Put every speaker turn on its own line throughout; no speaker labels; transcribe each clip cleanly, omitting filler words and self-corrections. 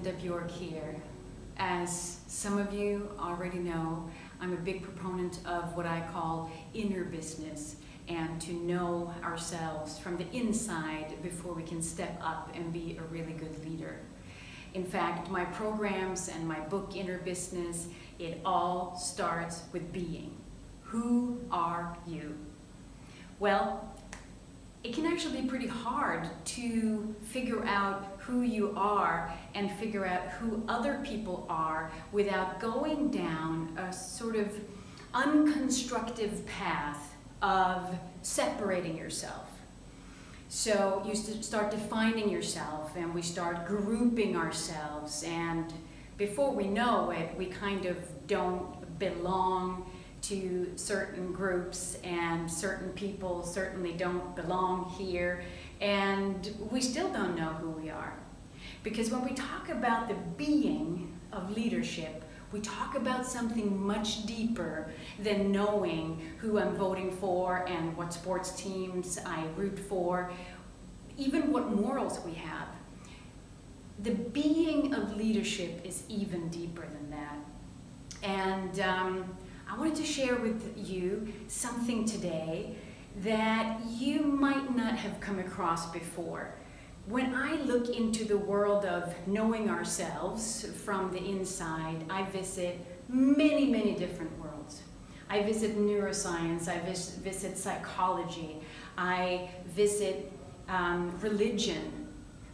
Linda Bjork here. As some of you already know, I'm a big proponent of what I call inner business, and to know ourselves from the inside before we can step up and be a really good leader. In fact, my programs and my book, Inner Business, it all starts with being. Who are you? Well, it can actually be pretty hard to figure out who you are and figure out who other people are without going down a sort of unconstructive path of separating yourself. So you start defining yourself, and we start grouping ourselves, and before we know it, we kind of don't belong to certain groups, and certain people certainly don't belong here, and we still don't know who we are. Because when we talk about the being of leadership, we talk about something much deeper than knowing who I'm voting for and what sports teams I root for, even what morals we have. The being of leadership is even deeper than that. And I wanted to share with you something today that you might not have come across before. When I look into the world of knowing ourselves from the inside, I visit many, many different worlds. I visit neuroscience, I visit psychology, I visit religion,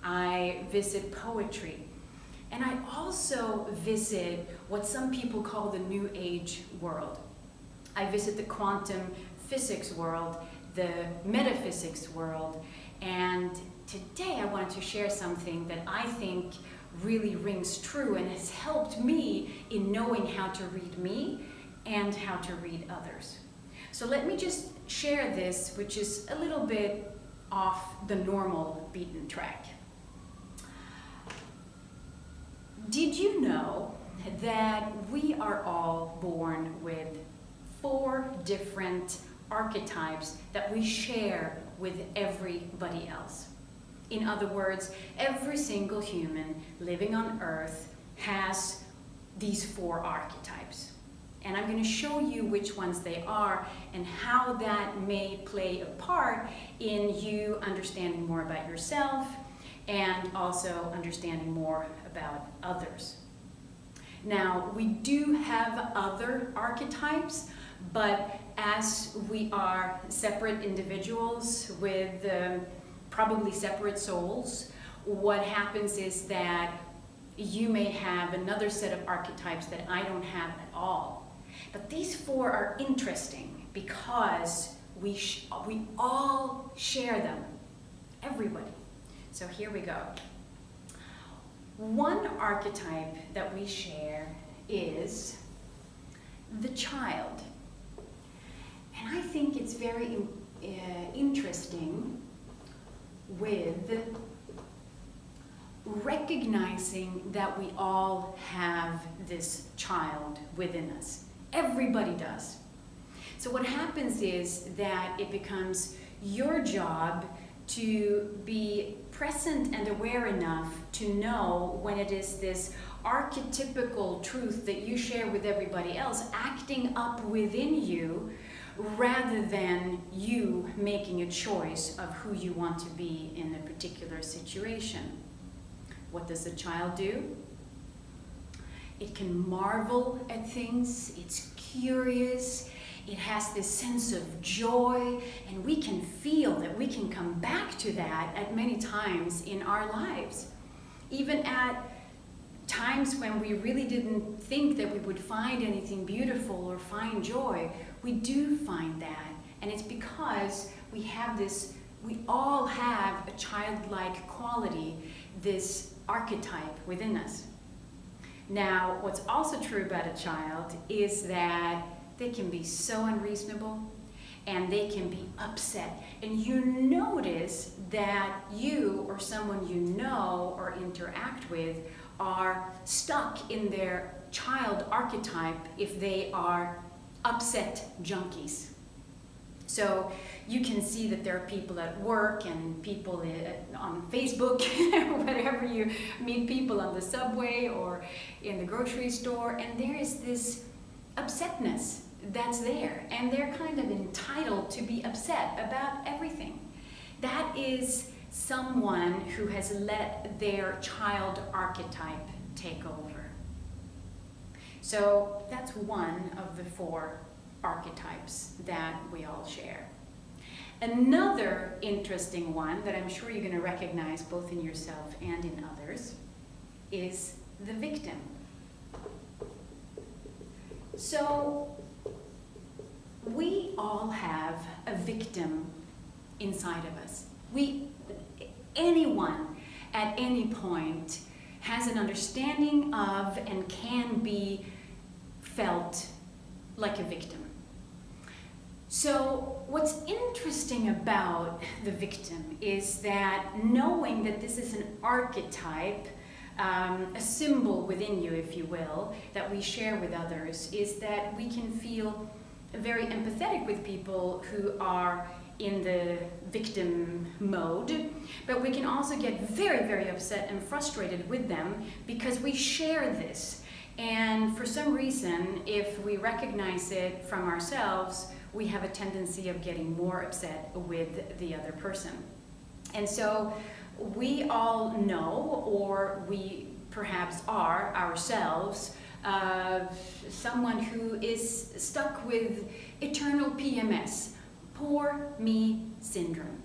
I visit poetry. And I also visit what some people call the New Age world. I visit the quantum physics world, the metaphysics world, and today I wanted to share something that I think really rings true and has helped me in knowing how to read me and how to read others. So let me just share this, which is a little bit off the normal beaten track. Did you know that we are all born with 4 different archetypes that we share with everybody else? In other words, every single human living on Earth has these 4 archetypes. And I'm going to show you which ones they are and how that may play a part in you understanding more about yourself and also understanding more about others. Now, we do have other archetypes, but as we are separate individuals with probably separate souls, what happens is that you may have another set of archetypes that I don't have at all. But these 4 are interesting because we all share them, everybody. So here we go. One archetype that we share is the child. And I think it's very interesting with recognizing that we all have this child within us. Everybody does. So what happens is that it becomes your job to be present and aware enough to know when it is this archetypical truth that you share with everybody else acting up within you, rather than you making a choice of who you want to be in a particular situation. What does a child do? It can marvel at things, it's curious, it has this sense of joy, and we can feel that we can come back to that at many times in our lives. Even at times when we really didn't think that we would find anything beautiful or find joy, we do find that. And it's because we have this, we all have a childlike quality, this archetype within us. Now, what's also true about a child is that they can be so unreasonable and they can be upset. And you notice that you or someone you know or interact with are stuck in their child archetype if they are upset junkies. So you can see that there are people at work and people on Facebook or whatever, you meet people on the subway or in the grocery store, and there is this upsetness that's there, and they're kind of entitled to be upset about everything. That is someone who has let their child archetype take over. So that's one of the 4 archetypes that we all share. Another interesting one that I'm sure you're going to recognize both in yourself and in others is the victim. So we all have a victim inside of us. Anyone at any point has an understanding of and can be felt like a victim. So what's interesting about the victim is that knowing that this is an archetype, a symbol within you, if you will, that we share with others, is that we can feel very empathetic with people who are in the victim mode, but we can also get very, very upset and frustrated with them because we share this. And for some reason, if we recognize it from ourselves, we have a tendency of getting more upset with the other person. And so we all know, or we perhaps are ourselves, someone who is stuck with eternal PMS, poor me syndrome.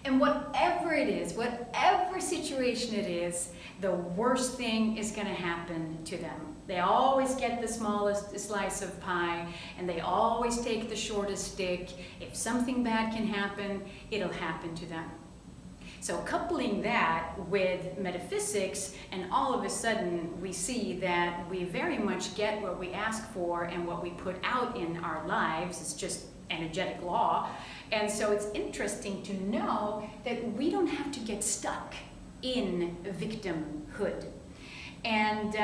And whatever it is, whatever situation it is, the worst thing is going to happen to them. They always get the smallest slice of pie, and they always take the shortest stick. If something bad can happen, it'll happen to them. So coupling that with metaphysics, and all of a sudden we see that we very much get what we ask for, and what we put out in our lives is just energetic law. And so it's interesting to know that we don't have to get stuck in victimhood. And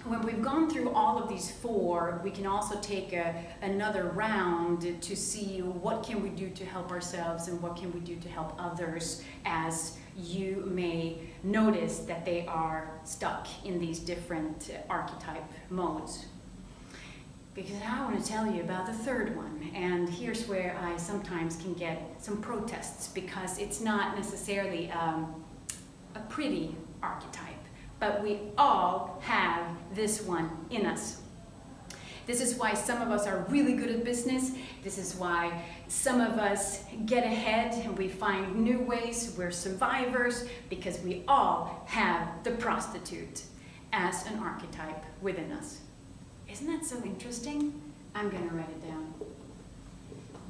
when we've gone through all of these 4, we can also take another round to see what can we do to help ourselves and what can we do to help others, as you may notice that they are stuck in these different archetype modes. Because I want to tell you about the 3rd one, and here's where I sometimes can get some protests, because it's not necessarily a pretty archetype. But we all have this one in us. This is why some of us are really good at business. This is why some of us get ahead and we find new ways. We're survivors, because we all have the prostitute as an archetype within us. Isn't that so interesting? I'm going to write it down.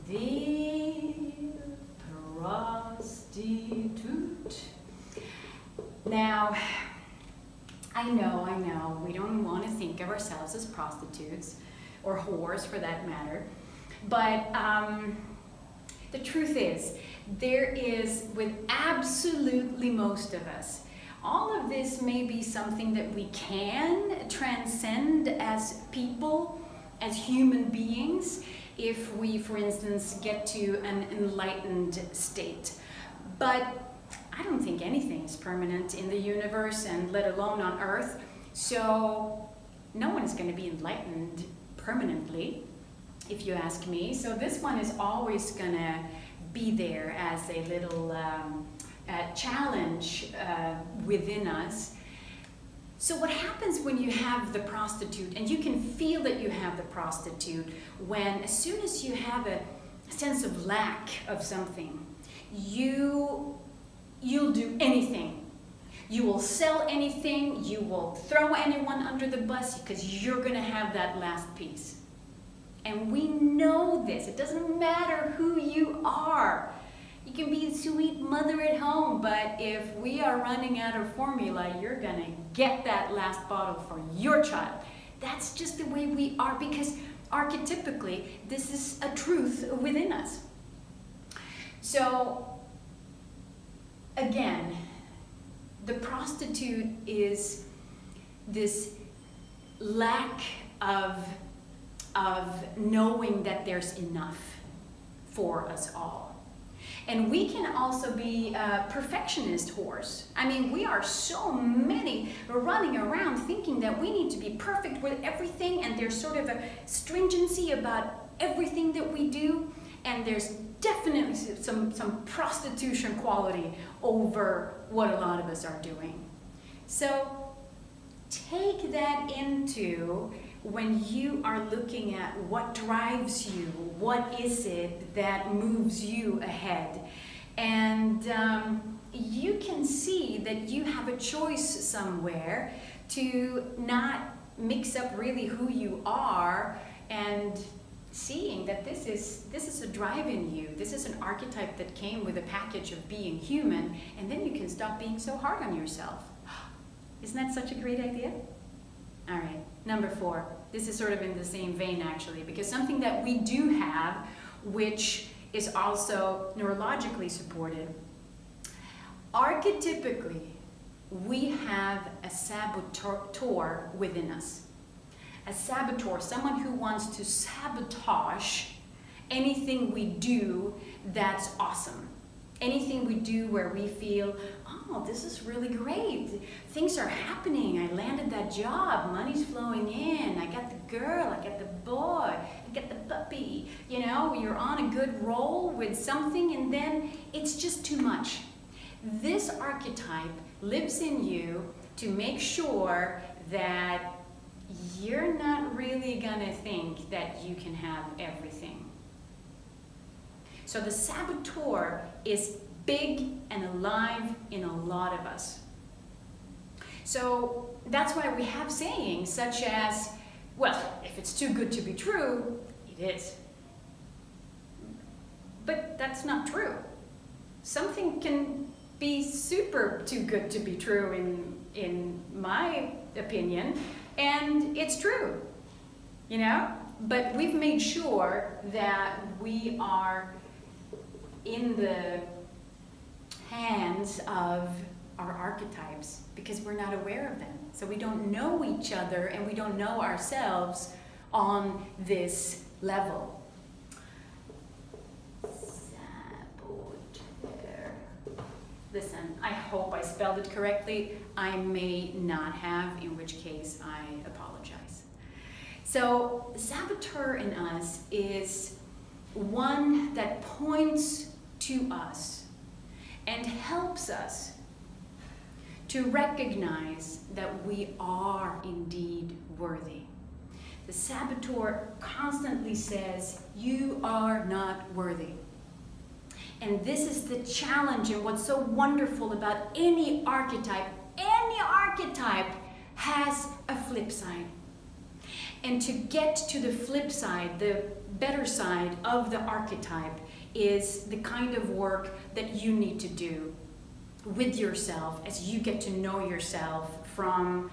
The prostitute. Now, I know, we don't want to think of ourselves as prostitutes, or whores for that matter, but the truth is, there is, with absolutely most of us, all of this may be something that we can transcend as people, as human beings, if we, for instance, get to an enlightened state. But I don't think anything is permanent in the universe, and let alone on Earth. So no one's going to be enlightened permanently, if you ask me. So this one is always going to be there as a little challenge within us. So what happens when you have the prostitute, and you can feel that you have the prostitute, when as soon as you have a sense of lack of something, you'll do anything. You will sell anything, you will throw anyone under the bus, because you're going to have that last piece. And we know this. It doesn't matter who you are. You can be a sweet mother at home, but if we are running out of formula, you're going to get that last bottle for your child. That's just the way we are, because archetypically, this is a truth within us. So, again, the prostitute is this lack of knowing that there's enough for us all. And we can also be a perfectionist horse. I mean, we are so many running around thinking that we need to be perfect with everything, and there's sort of a stringency about everything that we do, and there's definitely some prostitution quality over what a lot of us are doing. So take that into when you are looking at what drives you, what is it that moves you ahead. And you can see that you have a choice somewhere to not mix up really who you are, and seeing that this is a drive in you. This is an archetype that came with a package of being human, and then you can stop being so hard on yourself. Isn't that such a great idea? All right, number 4. This is sort of in the same vein actually, because something that we do have, which is also neurologically supported. Archetypically, we have a saboteur within us. A saboteur, someone who wants to sabotage anything we do that's awesome. Anything we do where we feel, oh, this is really great. Things are happening. I landed that job. Money's flowing in. I got the girl. I got the boy. I got the puppy. You know, you're on a good roll with something, and then it's just too much. This archetype lives in you to make sure that you're not really gonna think that you can have everything. So the saboteur is big and alive in a lot of us. So that's why we have sayings such as, well, if it's too good to be true, it is. But that's not true. Something can be super too good to be true in my opinion, and it's true, you know? But we've made sure that we are in the hands of our archetypes because we're not aware of them. So we don't know each other and we don't know ourselves on this level. Listen, I hope I spelled it correctly. I may not have, in which case I apologize. So the saboteur in us is one that points to us and helps us to recognize that we are indeed worthy. The saboteur constantly says, you are not worthy. And this is the challenge, and what's so wonderful about any archetype has a flip side. And to get to the flip side, the better side of the archetype, is the kind of work that you need to do with yourself as you get to know yourself from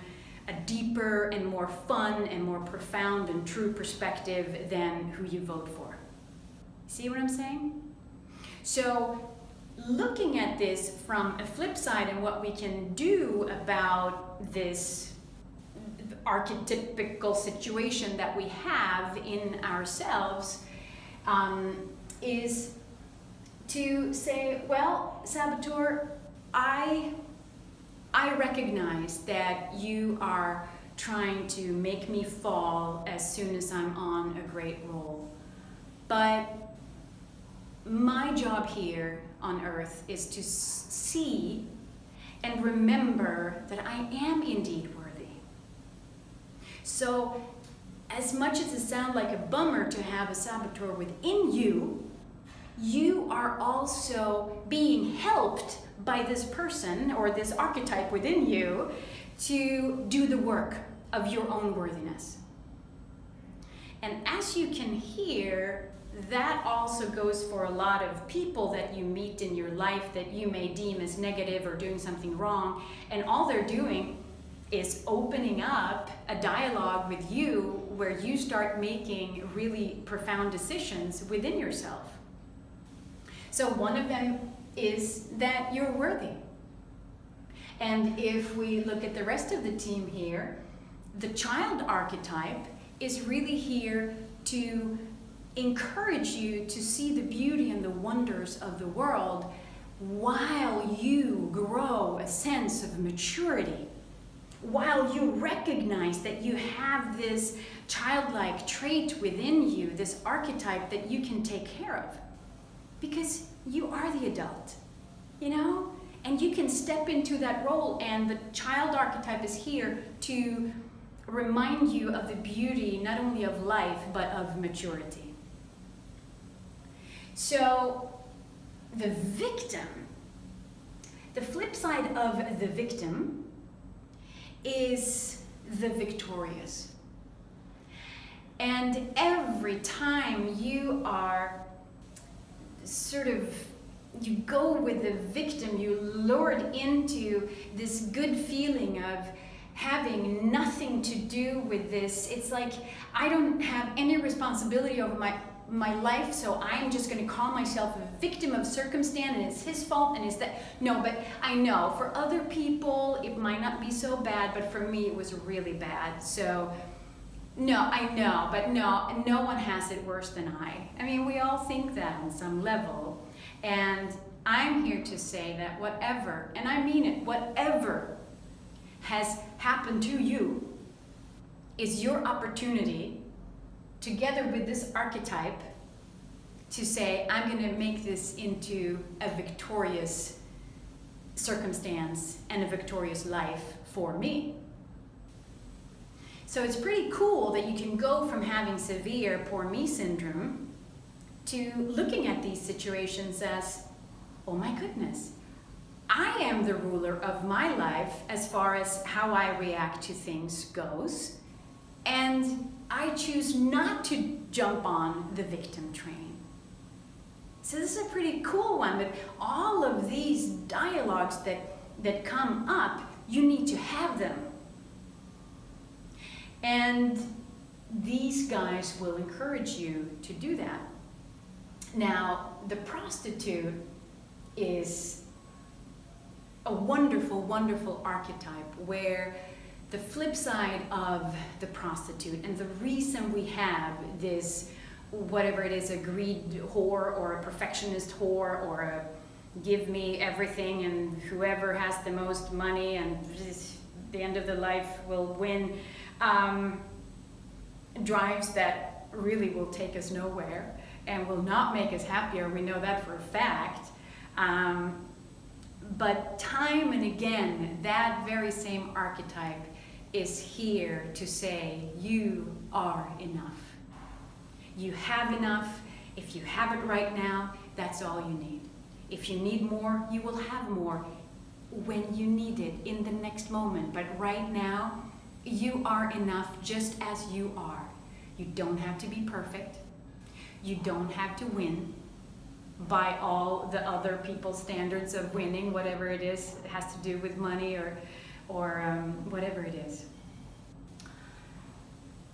a deeper and more fun and more profound and true perspective than who you vote for. See what I'm saying? So looking at this from a flip side and what we can do about this archetypical situation that we have in ourselves is to say, well, saboteur, I recognize that you are trying to make me fall as soon as I'm on a great roll. But my job here on earth is to see and remember that I am indeed worthy. So as much as it sounds like a bummer to have a saboteur within you, you are also being helped by this person or this archetype within you to do the work of your own worthiness. And as you can hear, that also goes for a lot of people that you meet in your life that you may deem as negative or doing something wrong, and all they're doing is opening up a dialogue with you where you start making really profound decisions within yourself. So one of them is that you're worthy. And if we look at the rest of the team here, the child archetype is really here to encourage you to see the beauty and the wonders of the world while you grow a sense of maturity, while you recognize that you have this childlike trait within you, this archetype that you can take care of. Because you are the adult, you know? And you can step into that role, and the child archetype is here to remind you of the beauty, not only of life, but of maturity. So, the victim, the flip side of the victim is the victorious. And every time you are you go with the victim, you lured into this good feeling of having nothing to do with this. It's like, I don't have any responsibility over my life, so I'm just going to call myself a victim of circumstance, and it's his fault, and it's that. No, but I know for other people it might not be so bad, but for me it was really bad. So no, I know, but no one has it worse than I. I mean, we all think that on some level. And I'm here to say that whatever, and I mean it, whatever has happened to you is your opportunity, together with this archetype, to say, I'm going to make this into a victorious circumstance and a victorious life for me. So it's pretty cool that you can go from having severe poor me syndrome to looking at these situations as, oh my goodness, I am the ruler of my life as far as how I react to things goes, and I choose not to jump on the victim train. So this is a pretty cool one, but all of these dialogues that come up, you need to have them. And these guys will encourage you to do that. Now, the prostitute is a wonderful, wonderful archetype where the flip side of the prostitute, and the reason we have this, whatever it is, a greed whore or a perfectionist whore or a give me everything and whoever has the most money and the end of the life will win, drives that really will take us nowhere and will not make us happier. We know that for a fact. But time and again, that very same archetype is here to say, you are enough. You have enough. If you have it right now, that's all you need. If you need more, you will have more when you need it in the next moment. But right now, you are enough just as you are. You don't have to be perfect. You don't have to win by all the other people's standards of winning, whatever it is. It has to do with money or whatever it is.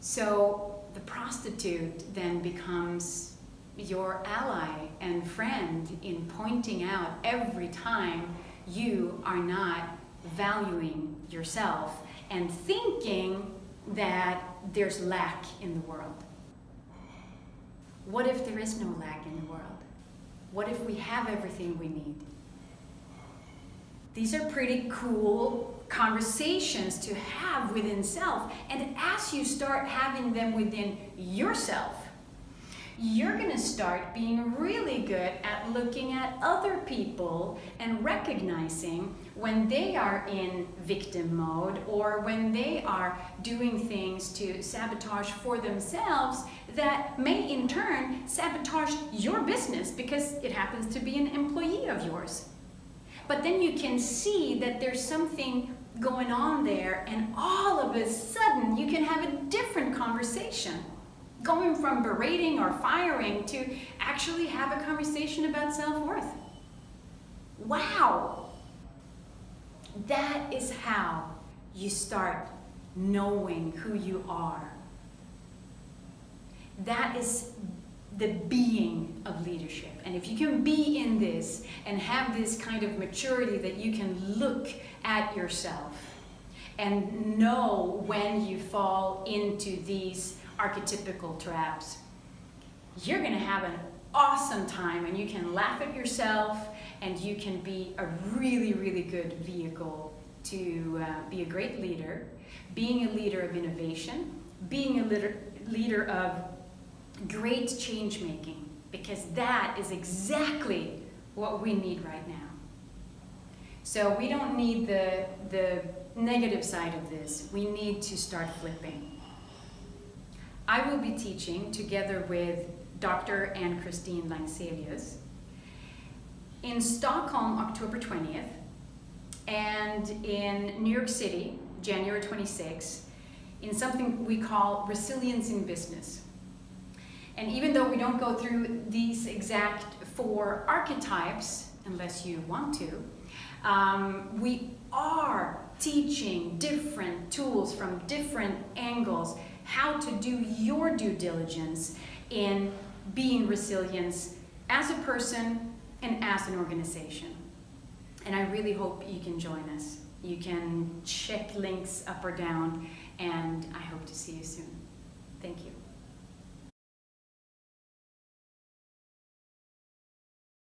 So the prostitute then becomes your ally and friend in pointing out every time you are not valuing yourself and thinking that there's lack in the world. What if there is no lack in the world? What if we have everything we need? These are pretty cool conversations to have within self. And as you start having them within yourself, you're going to start being really good at looking at other people and recognizing when they are in victim mode or when they are doing things to sabotage for themselves that may in turn sabotage your business because it happens to be an employee of yours. But then you can see that there's something going on there, and all of a sudden you can have a different conversation. Going from berating or firing to actually have a conversation about self-worth. Wow! That is how you start knowing who you are. That is the being of leadership. And if you can be in this and have this kind of maturity that you can look at yourself and know when you fall into these archetypical traps, you're going to have an awesome time, and you can laugh at yourself, and you can be a really, really good vehicle to be a great leader, being a leader of innovation, being a leader of great change making, because that is exactly what we need right now. So we don't need the negative side of this. We need to start flipping. I will be teaching together with Dr Ann-Christine Langselius in Stockholm, October 20th, and in New York City, January 26th, in something we call Resilience in Business. And even though we don't go through these exact 4 archetypes, unless you want to, we are teaching different tools from different angles, how to do your due diligence in being resilient as a person and as an organization. And I really hope you can join us. You can check links up or down, and I hope to see you soon.